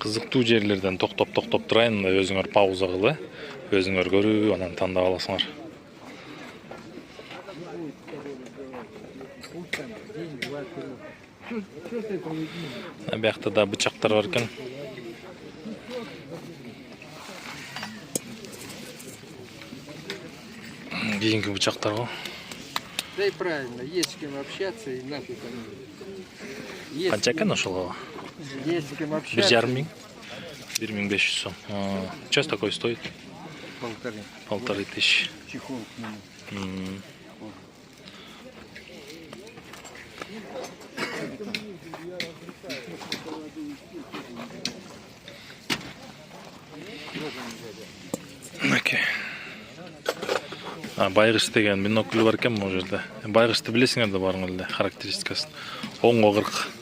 Кызыктуу жерлерден токтоп турайын, өзүңөр пауза кылы, өзүңөр көрүү, анан тандап аласыңар. Биякта да бычактар бар экен. Кийинки бычактар го. Да и правильно, есть с кем общаться и нафиг они. Канча экен ошол? Есть с кем общаться. 1,5 миң. 1500 сом. Час такой стоит? 1500. Чехол к нему. Окей. Байгыш деген бинокль бар экен бул жерде. Байгышты билесиңер да барыңар эле характеристикасын. 10-40.